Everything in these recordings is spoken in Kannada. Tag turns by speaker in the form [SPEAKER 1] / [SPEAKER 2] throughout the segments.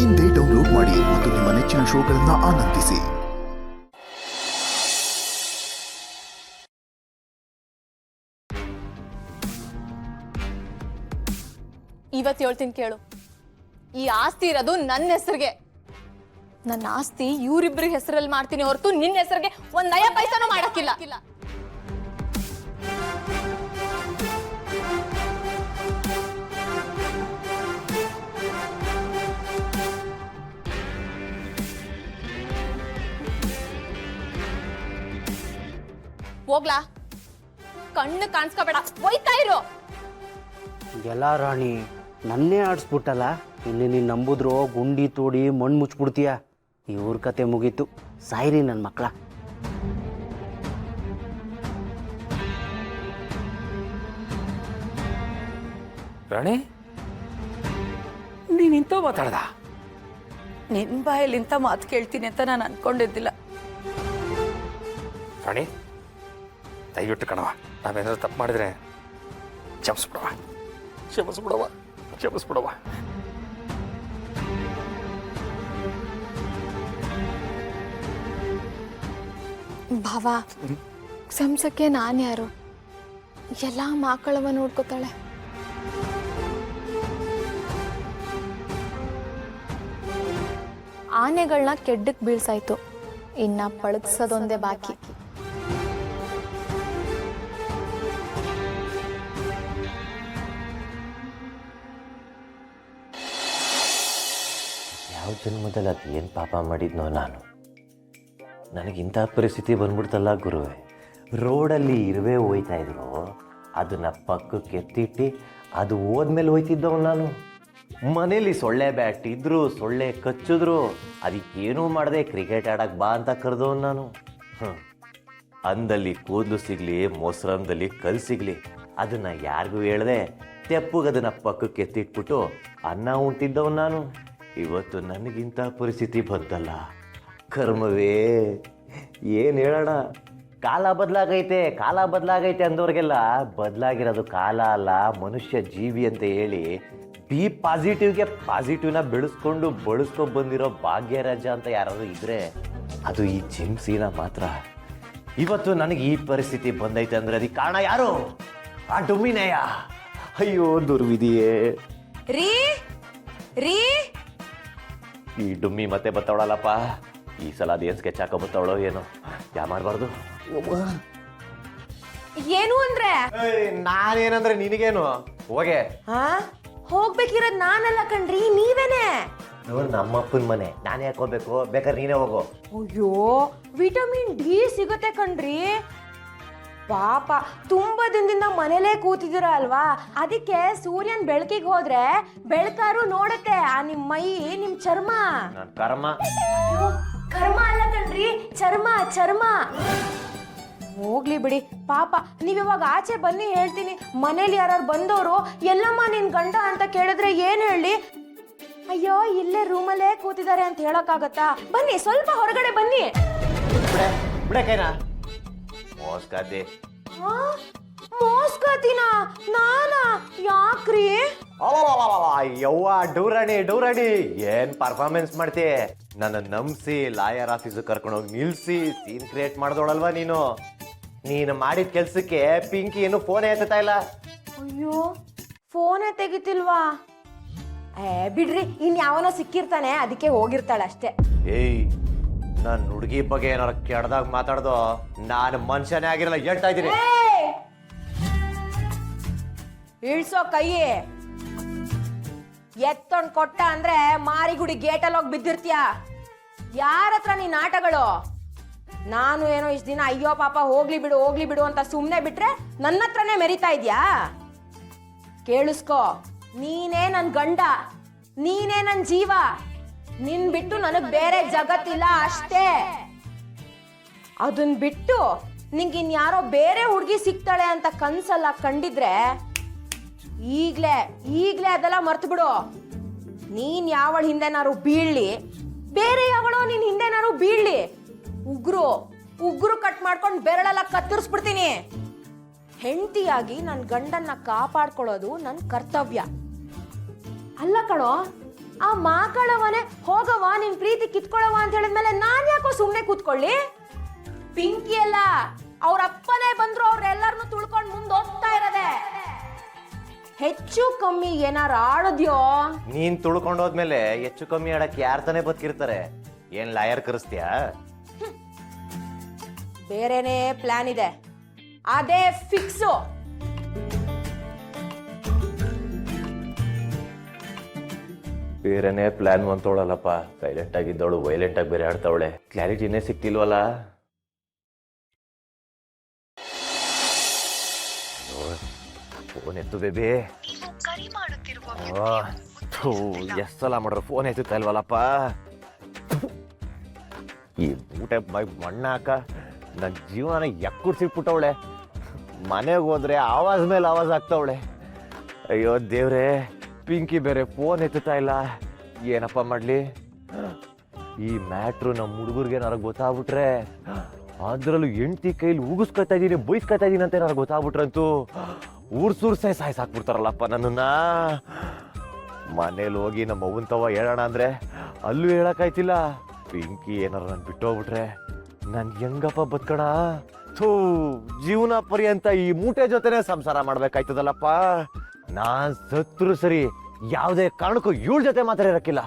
[SPEAKER 1] ಇಂದೇ ಡೌನ್ಲೋಡ್ ಮಾಡಿ ಮತ್ತು ನಿಮ್ಮ ನೆಚ್ಚಿನ ಶೋಗಳನ್ನು ಆನಂದಿಸಿ.
[SPEAKER 2] ಇವತ್ತು ಹೇಳ್ತೀನಿ ಕೇಳು, ಈ ಆಸ್ತಿ ಇರೋದು ನನ್ನ ಹೆಸರಿಗೆ. ನನ್ನ ಆಸ್ತಿ ಇವರಿಬ್ಬರಿಗೆ ಹೆಸರಲ್ಲಿ ಮಾಡ್ತೀನಿ ಹೊರತು ನಿನ್ನ ಹೆಸರಿಗೆ ಒಂದ್ ನಯ ಪೈಸಾನು ಮಾಡಕ್ಕಿಲ್ಲ. ಹೋಗ್ಲಾ, ಕಣ್ಣು ಕಾಣಿಸ್ಕೋಬೇಡ, ಹೋಯ್ತಾ ಇರು.
[SPEAKER 3] ಎಲ್ಲ ರಾಣಿ ನನ್ನೇ ಆಡಿಸ್ಬಿಟ್ಟಲ್ಲ. ಇಲ್ಲಿ ನೀನು ನಂಬುದ್ರೋ ಗುಂಡಿ ತೋಡಿ ಮಣ್ಣು ಮುಚ್ಚಿಬಿಡ್ತೀಯ. ಇವ್ರ ಕತೆ ಮುಗೀತು, ಸಾಯ್ರಿ ನನ್ನ ಮಕ್ಕಳ.
[SPEAKER 4] ರಾಣಿ, ನೀನ್ ಇಂಥ ಮಾತಾಡ್ದ?
[SPEAKER 5] ನಿನ್ನ ಬಾಯಲ್ಲಿ ಇಂಥ ಮಾತು ಕೇಳ್ತೀನಿ ಅಂತ ನಾನು ಅನ್ಕೊಂಡಿದ್ದಿಲ್ಲ.
[SPEAKER 4] ರಾಣಿ, ದಯವಿಟ್ಟು ಕಣವ, ನಾವೇನಾದ್ರು ತಪ್ಪು ಮಾಡಿದ್ರೆ ಕ್ಷಮಿಸ್ಬಿಡವ, ಕ್ಷಮಿಸ್ಬಿಡವ, ಕ್ಷಮಿಸ್ಬಿಡವ.
[SPEAKER 2] ಭಾವ, ಸಂಸಕ್ಕೆ ನಾನು ಯಾರು? ಎಲ್ಲ ಮಕ್ಕಳವ ನೋಡ್ಕೋತಾಳೆ. ಆನೆಗಳನ್ನ ಕೆಡ್ಡಕ್ಕೆ ಬೀಳ್ಸಾಯ್ತು, ಇನ್ನ ಪಳಗ್ಸೋದೊಂದೇ ಬಾಕಿ.
[SPEAKER 6] ಯಾವ ಜನ್ಮದಲ್ಲಿ ಅದು ಏನು ಪಾಪ ಮಾಡಿದ್ನೋ ನಾನು. ನನಗಿಂಥ ಪರಿಸ್ಥಿತಿ ಬಂದ್ಬಿಡ್ತಲ್ಲ ಗುರುವೆ. ರೋಡಲ್ಲಿ ಇರುವೆ ಹೋಯ್ತಾ ಇದ್ರು, ಅದನ್ನ ಪಕ್ಕಕ್ಕೆ ಎತ್ತಿಟ್ಟು ಅದು ಹೋದ್ಮೇಲೆ ಹೋಯ್ತಿದ್ದವ್ ನಾನು. ಮನೇಲಿ ಸೊಳ್ಳೆ ಬ್ಯಾಟ್ ಇದ್ರು, ಸೊಳ್ಳೆ ಕಚ್ಚಿದ್ರು, ಅದಕ್ಕೇನೂ ಮಾಡದೆ ಕ್ರಿಕೆಟ್ ಆಡಕ್ಕೆ ಬಾ ಅಂತ ಕರೆದವ್ ನಾನು. ಅಂದಲ್ಲಿ ಕೂದಲು ಸಿಗಲಿ, ಮೊಸರನ್ನದಲ್ಲಿ ಕಲ್ ಸಿಗಲಿ, ಅದನ್ನ ಯಾರಿಗೂ ಹೇಳ್ದೆ ತೆಪ್ಪುಗದನ್ನ ಪಕ್ಕಕ್ಕೆ ಎತ್ತಿಟ್ಬಿಟ್ಟು ಅನ್ನ ಉಂಟಿದ್ದವ್ ನಾನು. ಇವತ್ತು ನನಗಿಂತ ಪರಿಸ್ಥಿತಿ ಬಂತಲ್ಲ, ಕರ್ಮವೇ ಏನು ಹೇಳೋಣ. ಕಾಲ ಬದಲಾಗೈತೆ, ಕಾಲ ಬದಲಾಗೈತೆ ಅಂದವ್ರಿಗೆಲ್ಲ ಬದಲಾಗಿರೋದು ಕಾಲ ಅಲ್ಲ, ಮನುಷ್ಯ ಜೀವಿ ಅಂತ ಹೇಳಿ ಬಿ ಪಾಸಿಟಿವ್ಗೆ ಪಾಸಿಟಿವ್ನ ಬೆಳೆಸ್ಕೊಂಡು ಬಳಸ್ಕೊಂಡು ಬಂದಿರೋ ಭಾಗ್ಯರಾಜ ಅಂತ ಯಾರಾದ್ರು ಇದ್ರೆ ಅದು ಈ ಜಿಮ್ಸೀನ ಮಾತ್ರ. ಇವತ್ತು ನನಗೆ ಈ ಪರಿಸ್ಥಿತಿ ಬಂದೈತೆ ಅಂದ್ರೆ ಅದಕ್ಕೆ ಕಾರಣ ಯಾರು? ಆ ಡುಮ್ಮಿನಯ್ಯ. ಅಯ್ಯೋ ದುರ್ವಿಧಿಯೇ.
[SPEAKER 5] ರೀ ರೀ
[SPEAKER 6] ಈ ಡುಮ್ಮಿ ಮತ್ತೆ ಬತ್ತವಳಲ್ಲಪ್ಪ. ಈ ಸಲ ಅದೇನು ಸ್ಕೆಚ್ ಹಾಕೋ ಬತ್ತವಳೋ ಏನೋ, ಯಾ ಮಾಡಬಾರ್ದು.
[SPEAKER 5] ಏನು ಅಂದ್ರೆ
[SPEAKER 6] ನಾನೇನಂದ್ರೆ ನಿನಗೇನು? ಹೋಗೆ.
[SPEAKER 5] ಹೋಗ್ಬೇಕಿರೋದ್ ನಾನಲ್ಲ ಕಣ್ರಿ, ನೀವೇನೆ.
[SPEAKER 6] ನಮ್ಮಪ್ಪನ ಮನೆ, ನಾನೇ ಯಾಕೆ ಹೋಗ್ಬೇಕು? ಬೇಕಾದ್ರೆ ನೀನೇ ಹೋಗೋ.
[SPEAKER 5] ಅಯ್ಯೋ, ವಿಟಮಿನ್ ಡಿ ಸಿಗುತ್ತೆ ಕಣ್ರಿ. ಪಾಪ ತುಂಬಾ ದಿನದಿಂದ ಮನೇಲೇ ಕೂತಿದ್ದೀರ ಅಲ್ವಾ, ಅದಕ್ಕೆ ಸೂರ್ಯನ್ ಬೆಳಕಿಗೆ ಹೋದ್ರೆ ಬೆಳಕಾರು ನೋಡುತ್ತೆ ಆ ನಿಮ್ ಮೈ, ನಿಮ್ ಚರ್ಮ.
[SPEAKER 6] ಕರ್ಮ
[SPEAKER 5] ಕರ್ಮ ಅಲ್ಲ ಕಣ್ರಿ, ಚರ್ಮ ಚರ್ಮ. ಹೋಗ್ಲಿ ಬಿಡಿ ಪಾಪ, ನೀವಿವಾಗ ಆಚೆ ಬನ್ನಿ ಹೇಳ್ತೀನಿ. ಮನೇಲಿ ಯಾರು ಬಂದವರು ಎಲ್ಲಮ್ಮ ನಿನ್ ಗಂಡ ಅಂತ ಕೇಳಿದ್ರೆ ಏನ್ ಹೇಳಿ? ಅಯ್ಯೋ ಇಲ್ಲೇ ರೂಮಲ್ಲೇ ಕೂತಿದ್ದಾರೆ ಅಂತ ಹೇಳಕ್ಕಾಗತ್ತಾ? ಬನ್ನಿ ಸ್ವಲ್ಪ ಹೊರಗಡೆ ಬನ್ನಿ.
[SPEAKER 6] ಬಿಡಕೇನಾ ಮೋಸ್ಕಾತಿ?
[SPEAKER 5] ಮೋಸ್ಕಾತಿನ ನಾನಾ? ಯಾಕ್ರಿ?
[SPEAKER 6] ಯವ್ವ ಡೂರಾಣಿ ಡೂರಾಣಿ, ಏನ್ ಪರ್ಫಾರ್ಮೆನ್ಸ್ ಮಾಡ್ತಿ? ನನ್ನ ನಂಬಿಸಿ ಲಾಯರ್ ಆಫೀಸ್ ಕರ್ಕೊಂಡೋಗಿ ನಿಲ್ಸಿ ಸೀನ್ ಕ್ರಿಯೇಟ್ ಮಾಡ್ದೋಳಲ್ವಾ ನೀನು. ನೀನು ಮಾಡಿದ ಕೆಲ್ಸಕ್ಕೆ ಪಿಂಕಿ ಏನು ಫೋನ್ ಎತ್ತಾ ಇಲ್ಲ.
[SPEAKER 5] ಅಯ್ಯೋ, ಫೋನೇ ತೆಗಿತಿಲ್ವಾ? ಬಿಡ್ರಿ, ಇನ್ ಯಾವನೋ ಸಿಕ್ಕಿರ್ತಾನೆ, ಅದಕ್ಕೆ ಹೋಗಿರ್ತಾಳೆ ಅಷ್ಟೇ.
[SPEAKER 6] ಏಯ್, ನಾನು ಹುಡುಗಿ ಬಗ್ಗೆ ಏನಾರ ಕೆಡ್ದಾಗ ಮಾತಾಡ್ದೋ ನಾನು ಮನುಷ್ಯನೇ ಆಗಿರಲ್ಲ, ಹೇಳ್ತಾ ಇದ್ದೀನಿ.
[SPEAKER 5] ಇಳ್ಸೋ ಕೈ. ಎತ್ತೊಂಡ್ ಕೊಟ್ಟ ಅಂದ್ರೆ ಮಾರಿಗುಡಿ ಗೇಟಲ್ಲಿ ಹೋಗಿ ಬಿದ್ದಿರ್ತೀಯ. ಯಾರ ಹತ್ರ ನೀನ್ ಆಟಗಳು? ನಾನು ಏನೋ ಇಷ್ಟ ದಿನ ಅಯ್ಯೋ ಪಾಪ ಹೋಗ್ಲಿ ಬಿಡು ಅಂತ ಸುಮ್ನೆ ಬಿಟ್ರೆ ನನ್ನ ಹತ್ರನೇ ಮೆರಿತಾ ಇದ್ಯಾ? ಕೇಳಿಸ್ಕೋ, ನೀನೇ ನನ್ ಗಂಡ, ನೀನೇ ನನ್ ಜೀವ. ನಿನ್ ಬಿಟ್ಟು ನನಗ್ ಬೇರೆ ಜಗತ್ತಿಲ್ಲ ಅಷ್ಟೇ. ಅದನ್ ಬಿಟ್ಟು ನಿಂಗಿನ್ಯಾರೋ ಬೇರೆ ಹುಡುಗಿ ಸಿಗ್ತಾಳೆ ಅಂತ ಕನ್ಸಲ್ಲ ಕಂಡಿದ್ರೆ ಈಗ್ಲೇ ಅದೆಲ್ಲ ಮರ್ತು ಬಿಡು. ನೀನ್ ಯಾವಳ ಹಿಂದೆನಾರು ಬೀಳ್ಲಿ, ಬೇರೆ ಯಾವಳೋ ನಿನ್ ಹಿಂದೆನಾರು ಬೀಳ್ಲಿ, ಉಗ್ರು ಕಟ್ ಮಾಡ್ಕೊಂಡು ಬೆರಳೆಲ್ಲ ಕತ್ತರಿಸ್ಬಿಡ್ತೀನಿ. ಹೆಂಡತಿಯಾಗಿ ನನ್ನ ಗಂಡನ್ನ ಕಾಪಾಡ್ಕೊಳ್ಳೋದು ನನ್ನ ಕರ್ತವ್ಯ ಅಲ್ಲ ಕಣೋ. ಆ ಮಾಕಳವನೇ ಹೋಗವ ನಿನ್ ಪ್ರೀತಿ ಕಿತ್ಕೊಳ್ಳವ ಅಂತ ಹೇಳಿದ್ಮೇಲೆ ನಾನ್ ಯಾಕೋ ಸುಮ್ನೆ ಕೂತ್ಕೊಳ್ಳಿ? ಪಿಂಕಿ ಅಲ್ಲ, ಅವ್ರ ಅಪ್ಪನೇ ಬಂದ್ರು ಅವ್ರೆಲ್ಲರನ್ನು ತುಳ್ಕೊಂಡು ಮುಂದೆ ಹೋಗ್ತಾ ಇರೋದೆ. ಹೆಚ್ಚು ಕಮ್ಮಿ ಏನಾರು ಆಡದ್ಯೋ?
[SPEAKER 6] ನೀನ್ ತುಳ್ಕೊಂಡೋದ್ಮೇಲೆ ಹೆಚ್ಚು ಕಮ್ಮಿ ಆಡಕ್ ಯಾರ್ ತಾನೇ ಬದುಕಿರ್ತಾರೆ? ಏನ್ ಲಾಯರ್ ಕರೆಸ್ತೀಯಾ?
[SPEAKER 5] ಬೇರೆನೇ ಪ್ಲಾನ್ ಇದೆ, ಅದೇ ಫಿಕ್ಸು.
[SPEAKER 6] ಬೇರೆನೇ ಪ್ಲಾನ್ ಅಂತೋಳಲ್ಲಪ್ಪ. ಸೈಲೆಂಟ್ ಆಗಿದ್ದವಳು ವೈಲೆಂಟ್ ಆಗಿ ಬೇರೆ ಆಡ್ತಾವಳೆ. ಕ್ಲಾರಿಟಿನೇ ಸಿಕ್ತಿಲ್ವಲ್ಲ. ಫೋನ್ ಎತ್ತು ಬೇಬಿ. ಎಷ್ಟ್ ಸಲ ಮಾಡ್ರು ಫೋನ್ ಎತ್ತುತ್ತಾ ಇಲ್ವಲ್ಲಪ್ಪ. ಈ ಊಟ ಮಣ್ಣ ಹಾಕ ನನ್ನ ಜೀವನ ಎಕ್ಕುಡ್ಸಿಟ್ಬಿಟ್ಟವಳೆ. ಮನೆಗೆ ಹೋದ್ರೆ ಆವಾಜ್ ಮೇಲೆ ಆವಾಜ್ ಆಗ್ತಾವಳೆ. ಅಯ್ಯೋ ದೇವ್ರೆ, ಪಿಂಕಿ ಬೇರೆ ಫೋನ್ ಎತ್ತುತ್ತಾ ಇಲ್ಲ. ಏನಪ್ಪ ಮಾಡ್ಲಿ? ಈ ಮ್ಯಾಟ್ರು ನಮ್ಮ ಹುಡುಗರಿಗೆ ಏನಾರು ಗೊತ್ತಾಗ್ಬಿಟ್ರೆ, ಅದ್ರಲ್ಲೂ ಹೆಂಡತಿ ಕೈಲಿ ಉಗಿಸ್ಕೊತಾ ಇದೀನಿ ಬೈಸ್ಕೊತಾ ಇದೀನಿ ಅಂತ ಏನಾರು ಗೊತ್ತಾಗ್ಬಿಟ್ರಂತೂ ಊರ್ಸೂರ್ಸೆ ಸಾಯಿಸಾಕ್ಬಿಡ್ತಾರಲ್ಲಪ್ಪ ನನ್ನನ್ನ. ಮನೇಲಿ ಹೋಗಿ ನಮ್ಮ ಅವ್ವಂತವ ಹೇಳೋಣ ಅಂದ್ರೆ ಅಲ್ಲೂ ಹೇಳಕ್ಕಾಯ್ತಿಲ್ಲ. ಪಿಂಕಿ ಏನಾರು ನಾನು ಬಿಟ್ಟೋಗ್ಬಿಟ್ರೆ ನಾನು ಹೆಂಗಪ್ಪ ಬದುಕಣ? ಥೂ, ಜೀವನ ಪರ್ಯಂತ ಈ ಮೂಟೆ ಜೊತೆನೆ ಸಂಸಾರ ಮಾಡ್ಬೇಕಾಯ್ತದಲ್ಲಪ್ಪ. ನಾನ್ ಸತ್ರು ಸರಿ, ಯಾವುದೇ ಕಾರಣಕ್ಕೂ ಇವಳ ಜೊತೆ ಮಾತ್ರ ಇರಕ್ಕಿಲ್ಲ.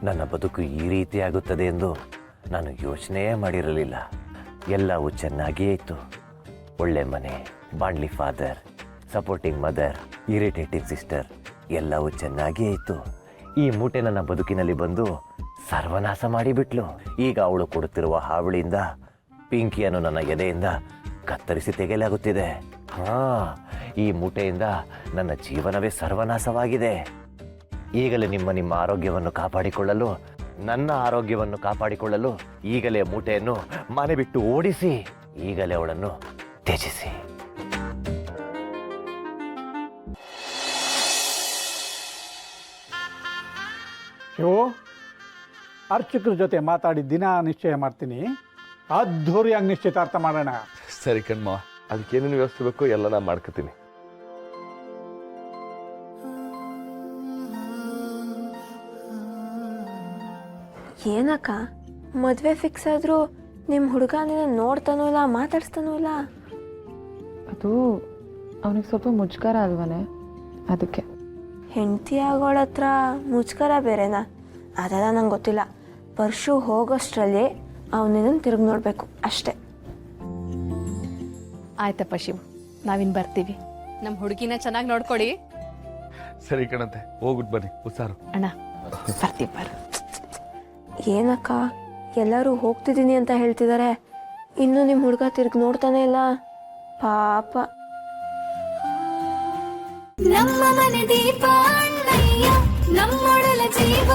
[SPEAKER 6] ನನ್ನ ಬದುಕು ಈ ರೀತಿ ಆಗುತ್ತದೆ ಎಂದು ನಾನು ಯೋಚನೆ ಮಾಡಿರಲಿಲ್ಲ. ಎಲ್ಲವೂ ಚೆನ್ನಾಗಿಯೇ ಇತ್ತು. ಒಳ್ಳೆ ಮನೆ, ಬಾಂಡ್ಲಿ ಫಾದರ್, ಸಪೋರ್ಟಿಂಗ್ ಮದರ್, ಇರಿಟೇಟಿವ್ ಸಿಸ್ಟರ್, ಎಲ್ಲವೂ ಚೆನ್ನಾಗಿಯೇ ಇತ್ತು. ಈ ಮೂಟೆ ನನ್ನ ಬದುಕಿನಲ್ಲಿ ಬಂದು ಸರ್ವನಾಶ ಮಾಡಿಬಿಟ್ಲು. ಈಗ ಅವಳು ಕೊಡುತ್ತಿರುವ ಹಾವಳಿಯಿಂದ ಪಿಂಕಿಯನ್ನು ನನ್ನ ಎದೆಯಿಂದ ಕತ್ತರಿಸಿ ತೆಗೆಯಲಾಗುತ್ತಿದೆ. ಈ ಮೂಟೆಯಿಂದ ನನ್ನ ಜೀವನವೇ ಸರ್ವನಾಶವಾಗಿದೆ. ಈಗಲೇ ನಿಮ್ಮ ಆರೋಗ್ಯವನ್ನು ಕಾಪಾಡಿಕೊಳ್ಳಲು, ನನ್ನ ಆರೋಗ್ಯವನ್ನು ಕಾಪಾಡಿಕೊಳ್ಳಲು ಈಗಲೇ ಮೂಟೆಯನ್ನು ಮನೆ ಬಿಟ್ಟು ಓಡಿಸಿ, ಈಗಲೇ ಅವಳನ್ನು ತ್ಯಜಿಸಿ.
[SPEAKER 7] ಶಿವು, ಅರ್ಚಕರ ಜೊತೆ ಮಾತಾಡಿ ದಿನ ನಿಶ್ಚಯ ಮಾಡ್ತೀನಿ. ಅದ್ಧೂರಿಯಾಗಿ ನಿಶ್ಚಿತಾರ್ಥ ಮಾಡೋಣ.
[SPEAKER 8] ಸರಿ ಕಣ್ಮ, ಅದಕ್ಕೇನೇನು ವ್ಯವಸ್ಥೆ ಬೇಕೋ ಎಲ್ಲ ನಾನು ಮಾಡ್ಕೊತೀನಿ.
[SPEAKER 9] ಏನಕ್ಕ ಮದುವೆ ಫಿಕ್ಸ್ ಆದರೂ ನಿಮ್ಮ ಹುಡುಗ ನಿನ್ನ ನೋಡ್ತಾನೂ ಇಲ್ಲ, ಮಾತಾಡ್ಸ್ತಾನೂ ಇಲ್ಲ?
[SPEAKER 10] ಅದು ಅವನಿಗೆ ಸ್ವಲ್ಪ ಮುಜುಗರ ಅಲ್ವನೇ, ಅದಕ್ಕೆ.
[SPEAKER 9] ಹೆಂಡತಿ ಆಗೋಳ ಹತ್ರ ಮುಜುಗರ ಬೇರೆನಾ? ಅದೆಲ್ಲ ನಂಗೆ ಗೊತ್ತಿಲ್ಲ. ಪರ್ಶು ಹೋಗೋಷ್ಟರಲ್ಲಿ ಅವನಿನ್ನು ತಿರುಗಿ ನೋಡಬೇಕು ಅಷ್ಟೇ.
[SPEAKER 2] ಆಯ್ತಪ್ಪ ಶಿವು, ನಾವಿನ್ ಬರ್ತೀವಿ. ನಮ್ಮ ಹುಡುಗಿನ ಚೆನ್ನಾಗಿ ನೋಡ್ಕೊಡಿ.
[SPEAKER 8] ಸರಿ ಕಣಂತೆ, ಹೋಗ್ಬಿಟ್ಟು ಬನ್ನಿ. ಹುಷಾರು
[SPEAKER 2] ಅಣ್ಣ, ಬರ್ತೀವಿ ಬರ.
[SPEAKER 9] ಏನಕ್ಕ ಎಲ್ಲರೂ ಹೋಗ್ತಿದ್ದೀನಿ ಅಂತ ಹೇಳ್ತಿದ್ದಾರೆ, ಇನ್ನೂ ನಿಮ್ಮ ಹುಡುಗ ತಿರುಗಿ ನೋಡ್ತಾನೆ ಇಲ್ಲ. ಪಾಪ.
[SPEAKER 11] ನಮ್ಮ ಮನೆ ದೀಪ ಅಣ್ಣಯ್ಯ, ನಮ್ಮೊಡಲ ಜೀವ